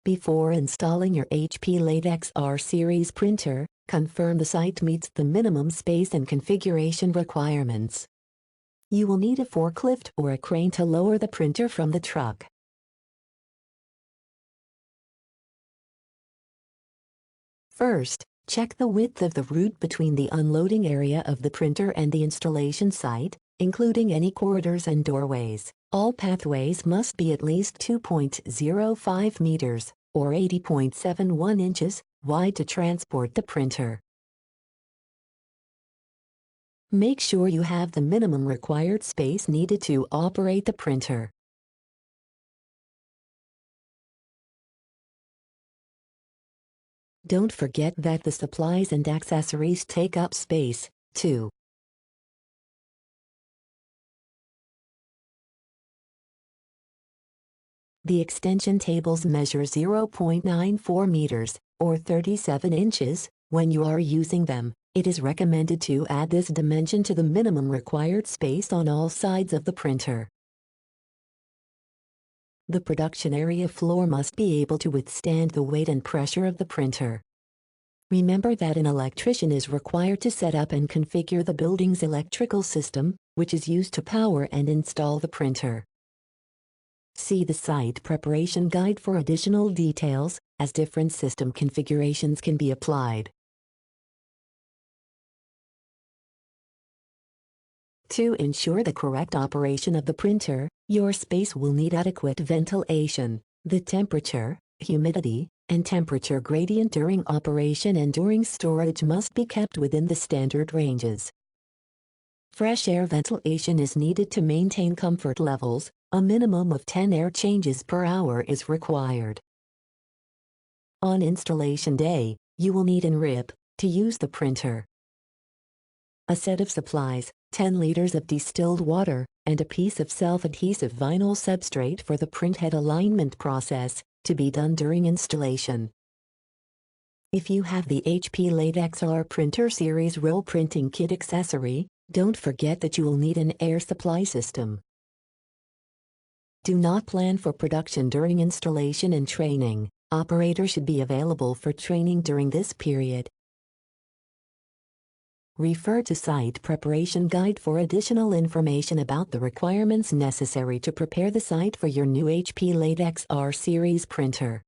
Before installing your HP Latex R Series printer, confirm the site meets the minimum space and configuration requirements. You will need a forklift or a crane to lower the printer from the truck. First, check the width of the route between the unloading area of the printer and the installation site, including any corridors and doorways. All pathways must be at least 2.05 meters, or 80.71 inches, wide to transport the printer. Make sure you have the minimum required space needed to operate the printer. Don't forget that the supplies and accessories take up space, too. The extension tables measure 0.94 meters, or 37 inches. When you are using them, it is recommended to add this dimension to the minimum required space on all sides of the printer. The production area floor must be able to withstand the weight and pressure of the printer. Remember that an electrician is required to set up and configure the building's electrical system, which is used to power and install the printer. See the site preparation guide for additional details, as different system configurations can be applied. To ensure the correct operation of the printer, your space will need adequate ventilation. The temperature, humidity, and temperature gradient during operation and during storage must be kept within the standard ranges. Fresh air ventilation is needed to maintain comfort levels. A minimum of 10 air changes per hour is required. On installation day, you will need an RIP to use the printer, a set of supplies, 10 liters of distilled water, and a piece of self-adhesive vinyl substrate for the printhead alignment process, to be done during installation. If you have the HP Latex R Printer Series roll printing kit accessory, don't forget that you will need an air supply system. Do not plan for production during installation and training. Operators should be available for training during this period. Refer to site preparation guide for additional information about the requirements necessary to prepare the site for your new HP Latex R Series printer.